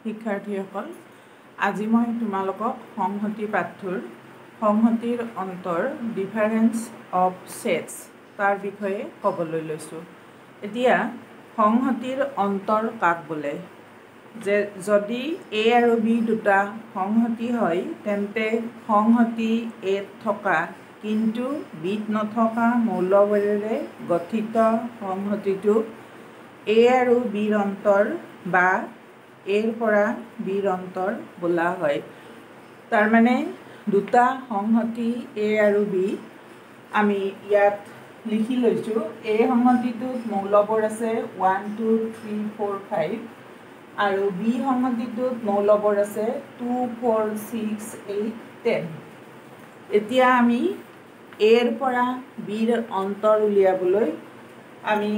শিক্ষাৰ্থীসকল আজি মই তোমালোকক সংহতি পাঠটোৰ সংহতিৰ অন্তৰ ডিফাৰেন্স অফ সেটস তাৰ বিষয়ে ক'বলৈ লৈছোঁ। এতিয়া সংহতিৰ অন্তৰ কাক বোলে? যে যদি এ আৰু বি দুটা সংহতি হয় তেন্তে সংহতি এত থকা কিন্তু বিত নথকা মৌলবোৰেৰে গঠিত সংহতিটোক এ আৰু বিৰ অন্তৰ বা এৰ পৰা বিৰ অন্তৰ বোলা হয়। তাৰ মানে দুটা সংহতি এ আৰু বি আমি ইয়াত লিখি লৈছোঁ। এ সংহতিটোত মৌলবোৰ আছে 1 2 3 4 5 আৰু বি সংহতিটোত মৌলবোৰ আছে 2 4 6 8 10। এতিয়া আমি এৰ পৰা বিৰ অন্তৰ উলিয়াবলৈ আমি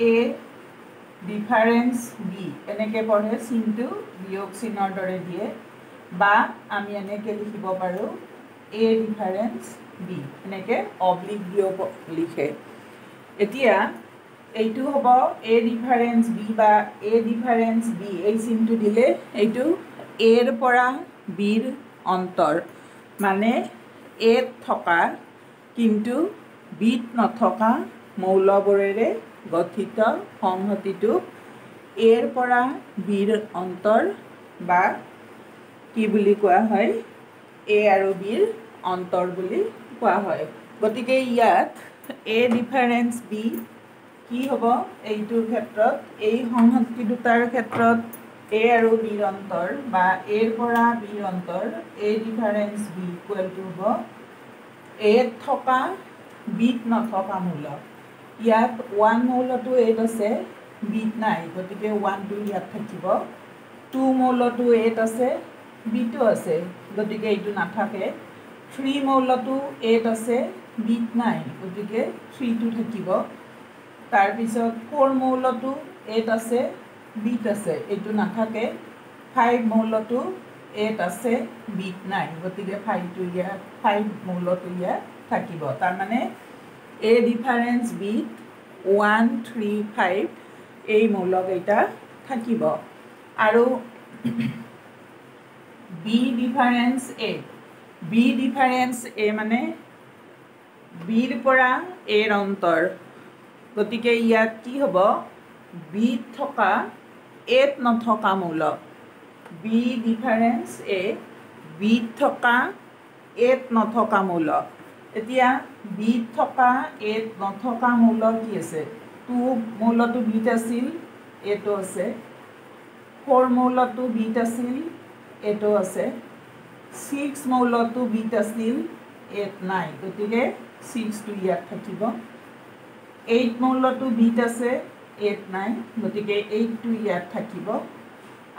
এ ডিফাৰেন্স বি এনেকৈ পঢ়ে, চিনটো বিয়োগ চিনৰ দৰে দিয়ে, বা আমি এনেকৈ লিখিব পাৰোঁ এ ডিফাৰেন্স বি, এনেকৈ অব্লিক দিও লিখে। এতিয়া এইটো হ'ব এ ডিফাৰেন্স বি বা এ ডিফাৰেন্স বি, এই চিনটো দিলে এইটো এৰ পৰা বিৰ অন্তৰ, মানে এত থকা কিন্তু বিত নথকা মৌলবোৰেৰে গঠিত সংহতিটোক এৰ পৰা বিৰ অন্তৰ বা কি বুলি কোৱা হয়, এ আৰু বিৰ অন্তৰ বুলি কোৱা হয়। গতিকে ইয়াত এ ডিফাৰেন্স বি কি হ'ব? এইটোৰ ক্ষেত্ৰত এই সংহতি দুটাৰ ক্ষেত্ৰত এ আৰু বিৰ অন্তৰ বা এৰ পৰা বিৰ অন্তৰ এ ডিফাৰেন্স বি ইকুৱেল টু হ'ব এত থকা বিত নথকা মৌল। ইয়াত 1 মৌলটো এত আছে, বিত নাই, গতিকে 1টো ইয়াত থাকিব। 2 মৌলটো এত আছে, বিটো আছে, গতিকে এইটো নাথাকে। 3 মৌলটো এত আছে, বিত নাই, গতিকে 3টো থাকিব। তাৰপিছত 4 মৌলটো এত আছে, বিত আছে, এইটো নাথাকে। 5 মৌলটো এত আছে, বিত নাই, গতিকে 5 মৌলটো ইয়াত থাকিব। তাৰমানে এ ডিফাৰেন্স বিত 1 3 5 এই মৌলকেইটা থাকিব। আৰু বি ডিফাৰেন্স এ, বি ডিফাৰেন্স এ মানে বিৰ পৰা এৰ অন্তৰ, গতিকে ইয়াত কি হ'ব? বিত থকা এত নথকা মৌল, বি ডিফাৰেন্স এ বিত থকা এত নথকা মৌল। এতিয়া বিত থকা এত নথকা মৌল কি আছে? 2 মৌলটো বিত আছিল, এটো আছে। 4 মৌলটো বিত আছিল, এটো আছে। 6 মৌলটো বিত আছিল, এত নাই, গতিকে 6টো ইয়াত থাকিব। 8 মৌলটো বিত আছে, এত নাই, গতিকে 8টো ইয়াত থাকিব।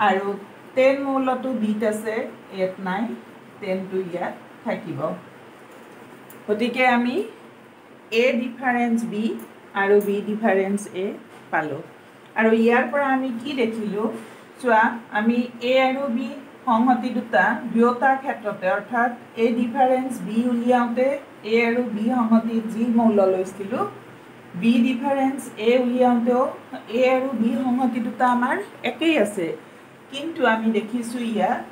আৰু 10 মৌলটো বিত আছে, এত নাই, 10টো ইয়াত থাকিব। গতিকে আমি এ ডিফাৰেন্স বি আৰু বি ডিফাৰেন্স এ পালোঁ। আৰু ইয়াৰ পৰা আমি কি দেখিলোঁ? চোৱা, আমি এ আৰু বি সংহতি দুয়োটাৰ ক্ষেত্ৰতে, অৰ্থাৎ এ ডিফাৰেন্স বি উলিয়াওঁতে এ আৰু বি সংহতিত যি মৌল লৈছিলোঁ, বি ডিফাৰেন্স এ উলিয়াওঁতেও এ আৰু বি সংহতি দুটা আমাৰ একেই আছে। কিন্তু আমি দেখিছোঁ ইয়াত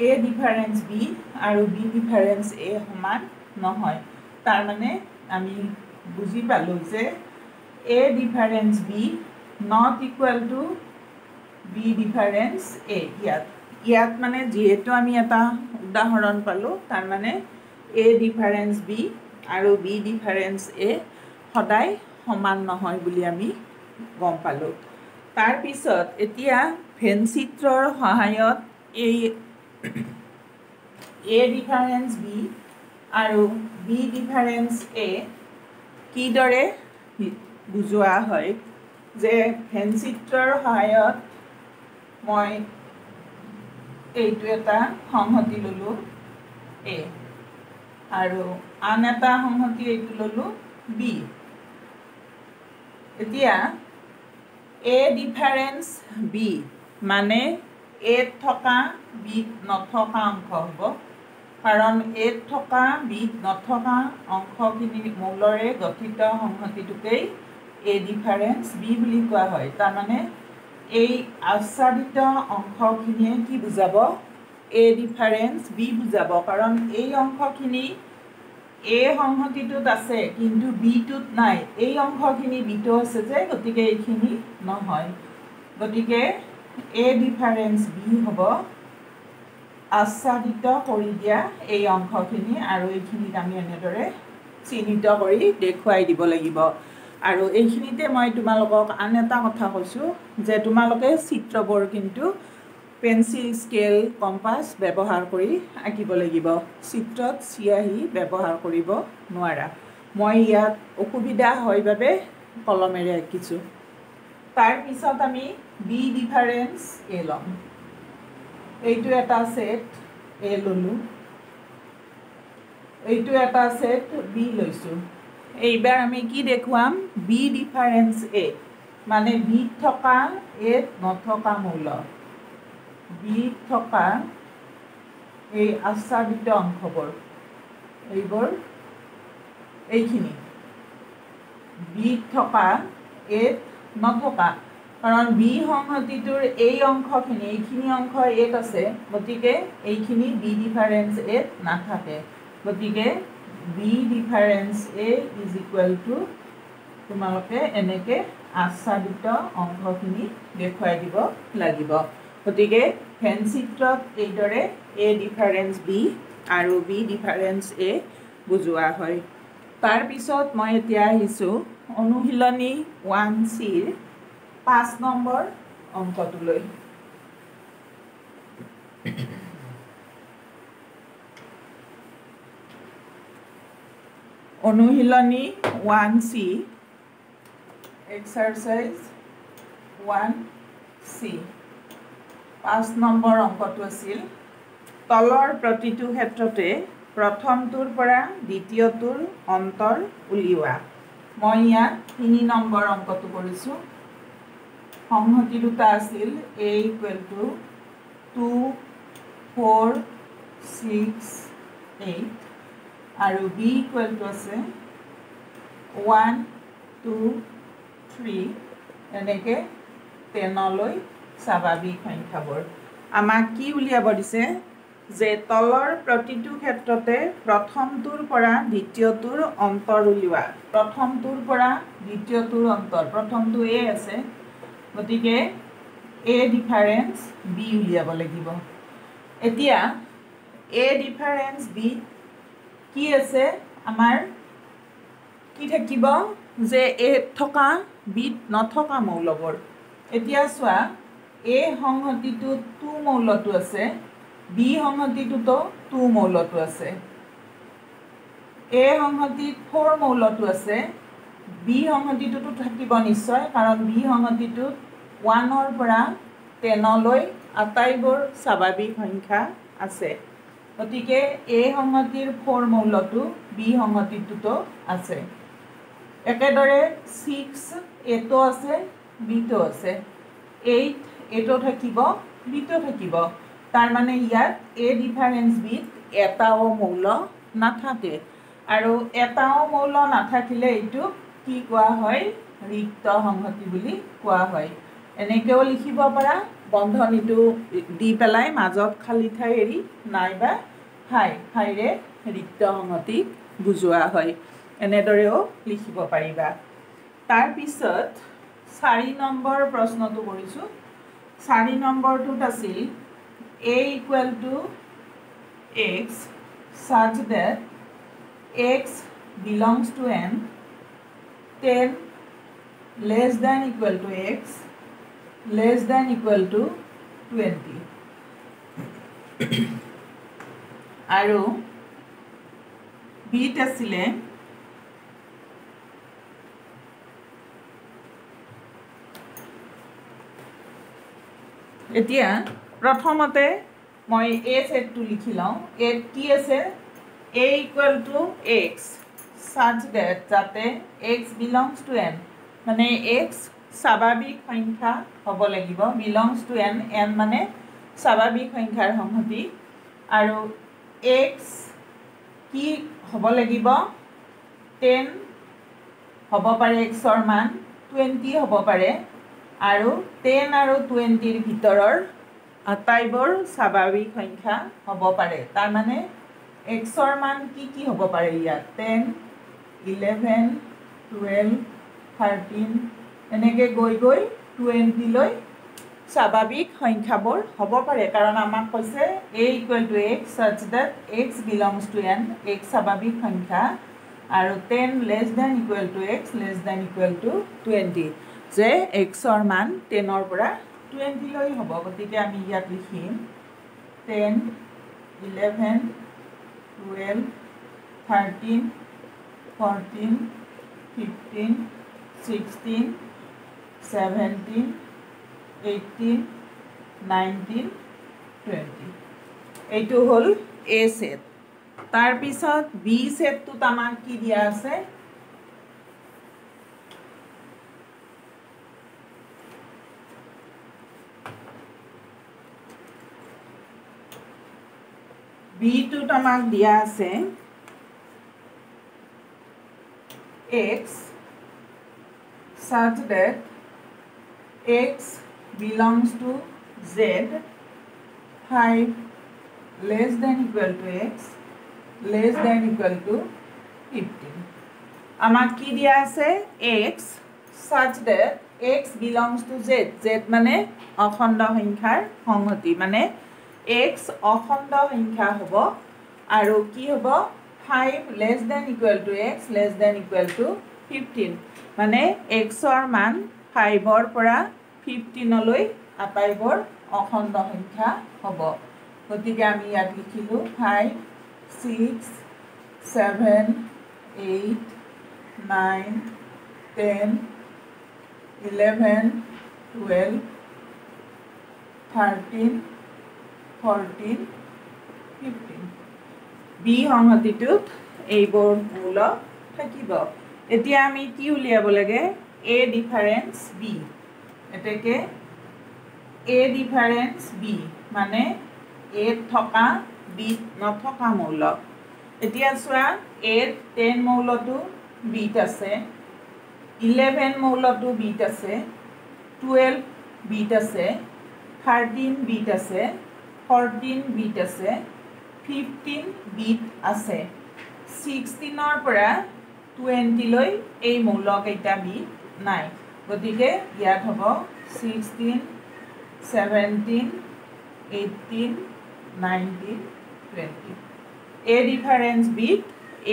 এ ডিফাৰেন্স বি আৰু বি ডিফাৰেন্স এ সমান নহয়। তাৰমানে আমি বুজি পালোঁ যে A difference B not equal to B difference A. ইয়াত মানে যিহেতু আমি এটা উদাহৰণ পালোঁ, তাৰমানে এ ডিফাৰেন্স বি আৰু বি ডিফাৰেন্স এ সদায় সমান নহয় বুলি আমি গম পালোঁ। তাৰপিছত এতিয়া ভেন চিত্ৰৰ সহায়ত এই এ ডিফাৰেন্স বি আৰু বি ডিফাৰেন্স এ কিদৰে বুজোৱা হয়, যে ভেন চিত্ৰৰ সহায়ত মই এইটো এটা সংহতি ল'লোঁ এ, আৰু আন এটা সংহতি এইটো ল'লোঁ বি। এতিয়া এ ডিফাৰেন্স বি মানে এত থকা বিত নথকা অংশ হ'ব, কাৰণ এত থকা বিত নথকা অংশখিনি মৌলৰে গঠিত সংহতিটোকেই এ ডিফাৰেন্স বি বুলি কোৱা হয়। তাৰমানে এই আচ্ছাদিত অংশখিনিয়ে কি বুজাব এ ডিফাৰেঞ্চ বি বুজাব কাৰণ এই অংশখিনি এ সংহতিটোত আছে কিন্তু বিটোত নাই এই অংশখিনি বিটো আছে যে গতিকে এইখিনি নহয় গতিকে এ ডিফাৰেঞ্চ বি হ'ব আচ্ছাদিত কৰি দিয়া এই অংশখিনি আৰু এইখিনিক আমি এনেদৰে চিহ্নিত কৰি দেখুৱাই দিব লাগিব আৰু এইখিনিতে মই তোমালোকক আন এটা কথা কৈছোঁ যে তোমালোকে চিত্ৰবোৰ কিন্তু পেন্সিল স্কেল কম্পাছ ব্যৱহাৰ কৰি আঁকিব লাগিব চিত্ৰত চিয়াহী ব্যৱহাৰ কৰিব নোৱাৰা মই ইয়াত অসুবিধা হয় বাবে কলমেৰে আঁকিছোঁ তাৰ পিছত আমি বি ডিফাৰেঞ্চ এ ল'ম এইটো এটা সেট এ ললো এইটো এটা সেট বি লৈছো এইবাৰ আমি কি দেখুৱাম বি ডিফাৰেঞ্চ এ মানে বি থকা এ নথকা মৌল বি থকা এই আচ্ছাদিত অংশবোৰ এইবোৰ এইখিনি বি থকা এ নথকা কাৰণ বি সংহতিটোৰ এই অংশখিনি এইখিনি অংশ এত আছে গতিকে এইখিনি বি ডিফাৰেঞ্চ এত নাথাকে গতিকে B difference A is equal to তোমালোকে এনেকৈ আচ্ছাদিত অংশখিনি দেখুৱাই দিব লাগিব গতিকে ভেন চিত্ৰত এইদৰে এ ডিফাৰেঞ্চ বি আৰু বি ডিফাৰেঞ্চ এ বুজোৱা হয় তাৰপিছত মই এতিয়া আহিছোঁ অনুশীলনী 1C-ৰ 5 নম্বৰ অংকটোলৈ অনুশীলনী 1C এক্সাৰসাইজ 1C 5 নম্বৰ অংকটো আছিল তলৰ প্ৰতিটো ক্ষেত্ৰতে প্ৰথমটোৰ পৰা দ্বিতীয়টোৰ অন্তৰ উলিওৱা মই ইয়াত 3 নম্বৰ অংকটো কৰিছোঁ সংহতি দুটা আছিল a equal to 2 4 6 8 আৰু b equal to আছে 1 2 3 এনেকে 10 লৈ স্বাভাৱিক সংখ্যাবোৰ আমাক কি উলিয়াব দিছে যে তলৰ প্ৰতিটো ক্ষেত্ৰতে প্ৰথমটোৰ পৰা দ্বিতীয়টোৰ অন্তৰ উলিওৱা প্ৰথমটোৰ পৰা দ্বিতীয়টোৰ অন্তৰ প্ৰথমটো a আছে গতিকে এ ডিফাৰেঞ্চ বি উলিয়াব লাগিব এতিয়া এ ডিফাৰেঞ্চ বি কি আছে আমাৰ কি থাকিব যে এ থকা বিত নথকা মৌলবোৰ এতিয়া চোৱা এ সংহতিটোত 2 মৌলটো আছে বি সংহতিটোতো 2 মৌলটো আছে এ সংহতিত 4 মৌলটো আছে বি সংহতিটোতো থাকিব নিশ্চয় কাৰণ বি সংহতিটোত 1 পৰা 10 লৈ আটাইবোৰ স্বাভাৱিক সংখ্যা আছে গতিকে এ সংহতিৰ 4 মৌলটো বি সংহতিটোতো আছে একেদৰে 6 এটো আছে বিটো আছে 8 এটো থাকিব বিটো থাকিব তাৰ মানে ইয়াত এ ডিফাৰেঞ্চ বিত এটাও মৌল নাথাকে আৰু এটাও মৌল নাথাকিলে এইটো কি কোৱা হয় ৰিক্ত সংহতি বুলি কোৱা হয় এনেকেও লিখিব পাৰা বন্ধনীটো দি পেলাই মাজত খালি ঠাই এৰি নাইবা ঠাইৰে ৰিক্ত সংহতি বুজোৱা হয় এনেদৰেও লিখিব পাৰিবা তাৰ পিছত 4 নম্বৰ প্ৰশ্নটো কৰিছো 4 নম্বৰটোত আছিল a equal to x such that x belongs to n 10 less than equal to x less than equal to 20 আৰু বিট আছিলে এতিয়া প্ৰথমতে মই a সেটটো লিখি লওঁ a কি আছে a equal to x such that যাতে x belongs to n মানে x স্বাভাৱিক সংখ্যা হ'ব লাগিব belongs to n n মানে স্বাভাৱিক সংখ্যাৰ সংহতি আৰু x কি হ'ব লাগিব 10 হ'ব পাৰে x ৰ মান 20 হ'ব পাৰে আৰু 10 আৰু 20 ভিতৰৰ আটাইবোৰ স্বাভাৱিক সংখ্যা হ'ব পাৰে তাৰ মানে xৰ মান কি হ'ব পাৰে ইয়াত 10 11 12 13 এনেকৈ গৈ 20 লৈ স্বাভাৱিক সংখ্যাবোৰ হ'ব পাৰে কাৰণ আমাক কৈছে a = x such that x belongs to n x স্বাভাৱিক সংখ্যা আৰু 10 <= x <= 20 যে xৰ মান 10ৰ পৰা 20 লৈ হ'ব গতিকে আমি ইয়াত লিখিম 10 11 12 13 14 15 16 17 18 19 20 এইটো হ'ল A সেট তাৰ পিছত B সেটটোত আমাক কি দিয়া আছে B টোত আমাক দিয়া আছে x such that x belongs to z 5 <= x <= 15 আমাক কি দিয়া আছে x such that x belongs to z z মানে অখণ্ড সংখ্যাৰ সংহতি মানে x অখণ্ড সংখ্যা হ'ব আৰু কি হ'ব 5 <= x <= 15 মানে xৰ মান 5ৰ পৰা 15 লৈ আটাইবোৰ অখণ্ড সংখ্যা হ'ব গতিকে আমি ইয়াত লিখিলো 5 6 7 8 9 10 11 12 13 14 15 বি সংহতিটোত এইবোৰ মূল থাকিব এতিয়া আমি কি উলিয়াব লাগে a ডিফাৰেন্স b এতেকে a ডিফাৰেন্স b মানে a থকা b নথকা মৌল এতিয়া চোৱা a 10 মৌলটো b আছে 11 মৌলটো b আছে 12 b আছে 13 b আছে 14 b আছে 15 b আছে 16 ৰ পৰা 20 লৈ এই মৌলকেইটা b নাই গতিকে ইয়াত হ'ব 16 17 18 19 20 a ডিফাৰেন্স b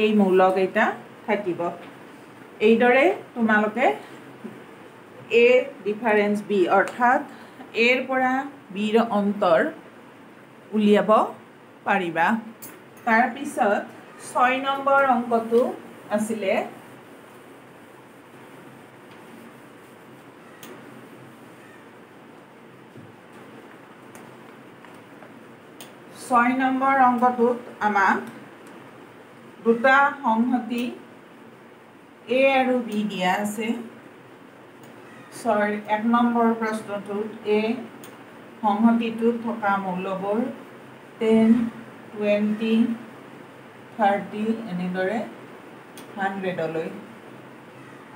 এই মৌলকেইটা থাকিব এইদৰে তোমালোকে a ডিফাৰেন্স b অৰ্থাৎ a ৰ পৰা b ৰ অন্তৰ উলিয়াব পাৰিবা তাৰ পিছত 6 নম্বৰ অংকটো আছিলে 6 নম্বৰ অংকটোত আমাক দুটা সংহতি A আৰু B দিয়া আছে 1 নম্বৰ প্ৰশ্নটোত A সংহতিটোত থকা মৌলবোৰ 10 20 30 এনেদৰে 100 লৈ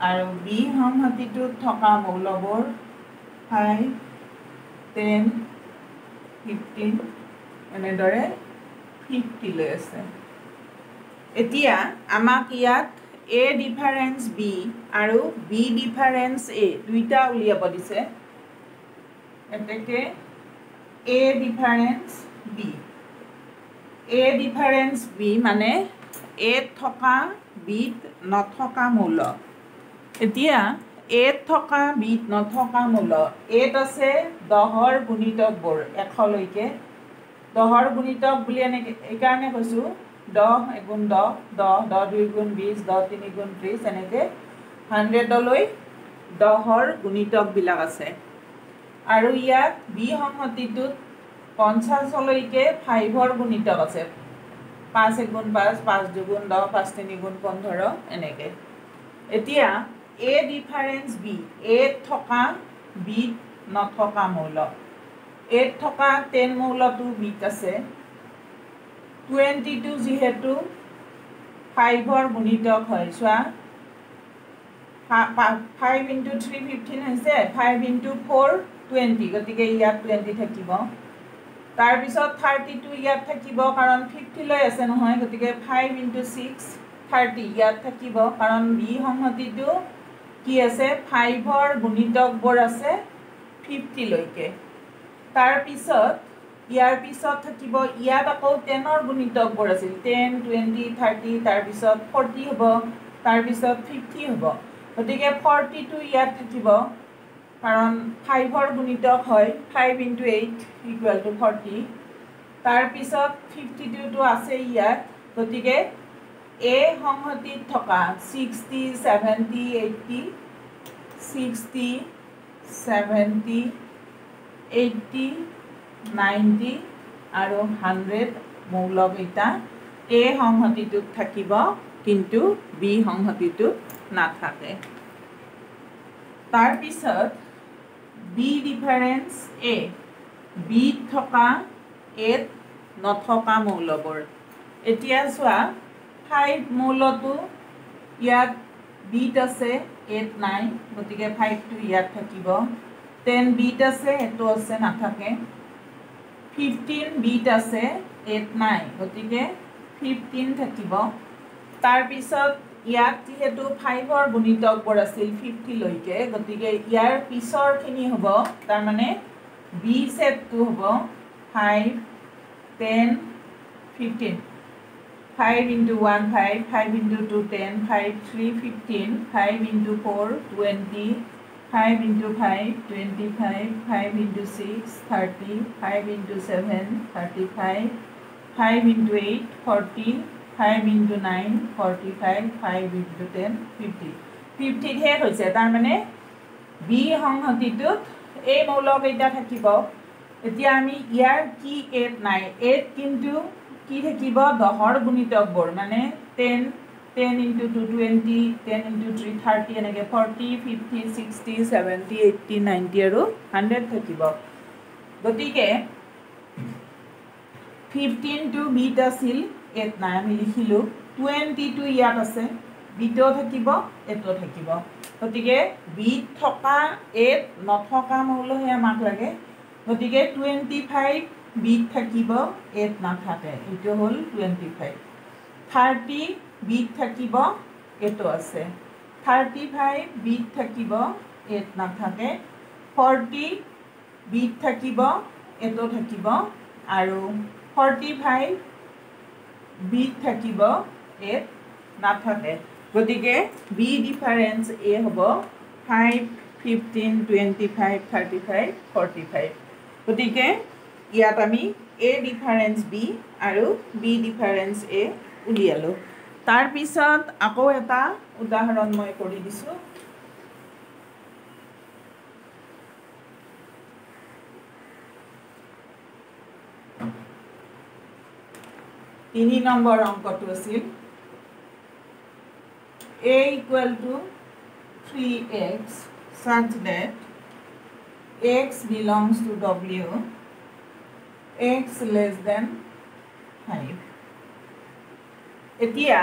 আৰু B সংহতিটোত থকা মৌলবোৰ 5 10 15 এনেদৰে 50 লৈ আছে এতিয়া আমাক ইয়াত A ডিফাৰেন্স B আৰু B ডিফাৰেন্স A দুইটা উলিয়াব দিছে এতেকে A difference B A difference B মানে A থকা B নথকা মৌল এতিয়া A থকা B নথকা মৌল A আছে 10ৰ গুণিতকবোৰ 100 লৈকে 10ৰ গুণিতক বুলি এইকাৰণে কৈছো 10 × 10 10 10 2 × 20 10 3 × 30 এনেকে 100 লৈ 10ৰ গুণিতক বিলাক আছে আৰু ইয়াত বি সংহতিটোত 50 লৈকে 5ৰ গুণিতক আছে 5 × 5 5 2 × 10 5 3 × 15 এনেকে এতিয়া A ডিফাৰেন্স B A থকা B নথকা মৌল A থকা 10 মৌলটো B আছে 22 যেহেতু 5ৰ গুণিতক হয় চোৱা 5 into 3 15 হৈছে 5 into 4 20 গতিকে ইয়াত 20 থাকিব তাৰ পিছত 32 ইয়াত থাকিব কাৰণ 50 লৈ আছে নহয় গতিকে 5 into 6 30 ইয়াত থাকিব কাৰণ বি সংহতিটো কি আছে 5 ৰ গুণিতকবোৰ আছে 50 লৈকে তাৰ পিছত ইয়াৰ পিছত থাকিব ইয়াত আকৌ 10 ৰ গুণিতকবোৰ আছিল 10 20 30 তাৰ পিছত 40 হ'ব তাৰ পিছত 50 হ'ব গতিকে 42 ইয়াত থাকিব কাৰণ 5 ৰ গুণিতক হয় 5 into 8 equal to 40 তাৰ পিছত 52 টো আছে ইয়াত গতিকে এ সংহতিত থকা 60 70 80 60 70 80 90 আৰু 100 মৌলক এটা এ সংহতিটোত থাকিব কিন্তু বি সংহতিটোত নাথাকে তাৰ পিছত বি ডিফাৰেন্স এ বি থকা এত নথকা মৌলবোৰ এতিয়া চোৱা 5 মৌলটো ইয়াত বিত আছে এত নাই গতিকে 5 টো ইয়াত থাকিব 10 বিত আছে এটো আছে নাথাকে 15 বিট আছে 8 নাই গতিকে 15 থাকিব তাৰ পিছত ইয়াত যেহেতু 5 ৰ গুণিতকবোৰ আছিল 50 লৈকে গতিকে ইয়াৰ পিছৰখিনি হ'ব তাৰ মানে বি সেটটো হ'ব 5 10 15 5 into 1 5 5 into 2 10 5 3 15 5 into 4 20 5 into 5 25 5 into 6 30 5 into 7 35 5 into 8 40 5 into 9 45 5 into 10 50 50 হে হৈছে তাৰ মানে বি সংহতিটোত এই মৌলকেইটা থাকিব এতিয়া আমি ইয়াৰ কি 8 নাই 8 কিন্তু কি থাকিব 10 ৰ গুণিতকবোৰ মানে 10 10 into 2 20 10 into 3 30 এনেকে 40 50 60 70 80 90 আৰু 100 থাকিব গতিকে 15 টো বিট আছিল 8 নাই আমি লিখিলো 20 টো ইয়াত আছে বিটো থাকিব এটো থাকিব গতিকে বিট থকা 8 নথকা মৌলহে আমাক লাগে গতিকে 25 বিট থাকিব 8 নাথাকে এটো হল 25 30 বিট থাকিব এটো আছে 35 বিট থাকিব 8 নাথাকে 40 বিট থাকিব এটো থাকিব আৰু 45 বিট থাকিব 8 নাথাকে গতিকে বি ডিফাৰেন্স এ হ'ব 5 15 25 35 45 গতিকে ইয়াত আমি এ ডিফাৰেন্স বি আৰু বি ডিফাৰেন্স এ উলিয়ালো তাৰ পিছত আকৌ এটা উদাহৰণ মই কৰি দিছো 3 নম্বৰ অংকটো আছিল a equal to 3x such that x belongs to w x less than 5 এতিয়া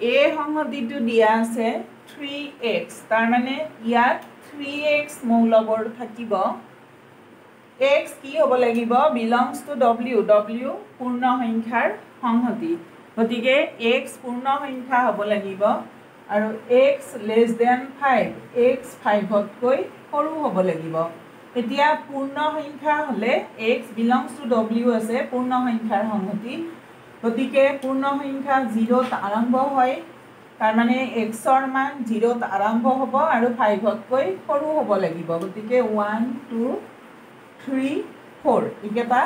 a সংহতিটো দিয়া আছে 3x তাৰ মানে ইয়াত 3x মৌলবোৰ থাকিব x কি হ'ব লাগিব belongs to w w পূৰ্ণ সংখ্যাৰ সংহতি গতিকে x পূৰ্ণ সংখ্যা হ'ব লাগিব আৰু x less than 5 x 5 তকৈ সৰু হ'ব লাগিব এতিয়া পূৰ্ণ সংখ্যা হলে x belongs to w আছে পূৰ্ণ সংখ্যাৰ সংহতি গতিকে পূৰ্ণ সংখ্যা 0 ত আৰম্ভ হয় তাৰ মানে x ৰ মান 0 ত আৰম্ভ হ'ব আৰু 5 তকৈ সৰু হ'ব লাগিব গতিকে 1 2 3 4 ইকেটা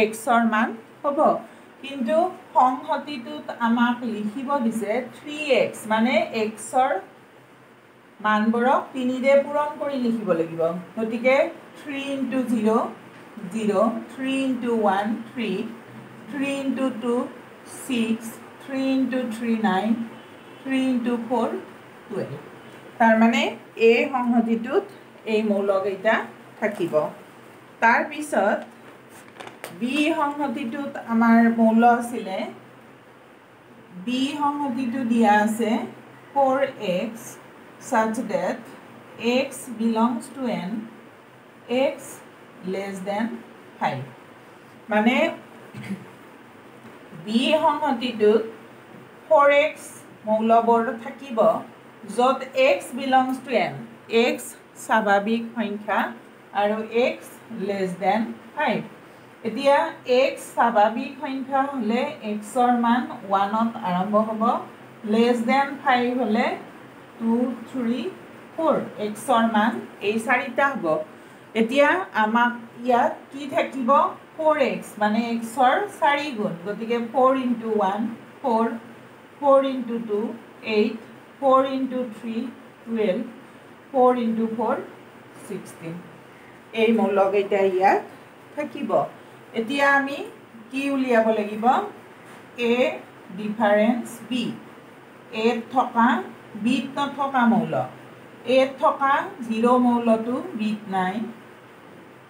x ৰ মান হ'ব কিন্তু সংহতিটোত আমাক লিখিব দিছে 3x মানে x ৰ মানবোৰক 3 ৰে পূৰণ কৰি লিখিব লাগিব গতিকে 3 into 0 0 3 into 1 3 3 into 2 6 3 into 3 9 3 into 4 12 তাৰ মানে a সংহতিটোত এই মৌলকেইটা থাকিব তাৰ পিছত বি সংহতিটোত আমাৰ মৌল আছিলে বি সংহতিটো দিয়া আছে 4x such that x belongs to n x less than 5 মানে b সংহতিটোত 4x মৌলবৰ থাকিব য'ত x belongs to n x স্বাভাৱিক সংখ্যা আৰু x less than 5 এতিয়া x স্বাভাৱিক সংখ্যা হলে x ৰ মান 1 ত আৰম্ভ হ'ব less than 5 হলে 2 3 4 x ৰ মান এই চাৰিটা হ'ব এতিয়া আমাক ইয়াত কি থাকিব 4x মানে x ৰ 4 গুণ গতিকে 4 into 1 4 4 into 2 8 4 into 3 12 4 into 4 16 এই মৌলকেইটা ইয়াত থাকিব এতিয়া আমি কি উলিয়াব লাগিব a ডিফাৰেন্স b a থকা b নথকা মৌল a থকা 0 মৌলটো b নাই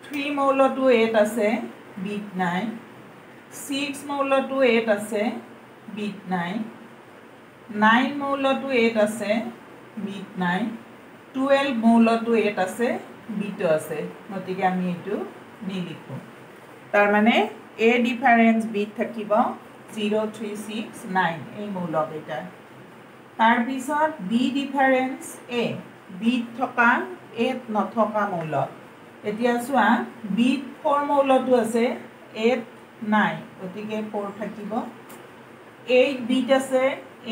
3 মৌলটো a আছে b নাই 6 মৌলটো a আছে b নাই 9 মৌলটো a আছে b নাই 12 মৌলটো a আছে b টো আছে গতিকে আমি এটো নিলিখো তাৰ মানে a ডিফাৰেন্স b থাকিব 0 3 6 9 এই মৌলকেইটা তাৰ পিছত b ডিফাৰেন্স a b থকা a নথকা মৌল এতিয়া চোৱা b 4 মৌলটো আছে a নাই গতিকে 4 থাকিব 8 b আছে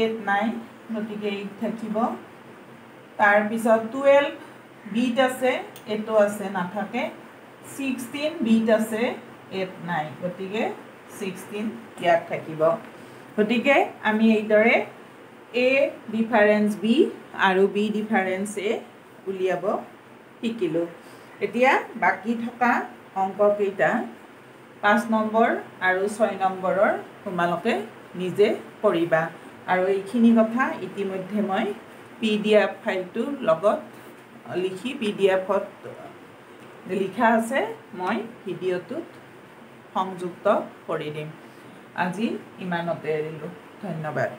8 নাই গতিকে 8 থাকিব তাৰ পিছত 12 b আছে এটো আছে নাথাকে 16 b আছে 8 নাই গতিকে 16 ইয়াত থাকিব গতিকে আমি এইদৰে a ডিফাৰেন্স b আৰু b ডিফাৰেন্স a উলিয়াব শিকিলো এতিয়া বাকি থকা অংককেইটা 5 নম্বৰ আৰু 6 নম্বৰৰ তোমালোকে নিজে কৰিবা আৰু এইখিনি কথা ইতিমধ্যে মই pdf ফাইলটো লগত লিখি pdf-ত লিখা আছে মই ভিডিঅ'টোত সংযুক্ত কৰি দিম আজি ইমানতে এৰিলো ধন্যবাদ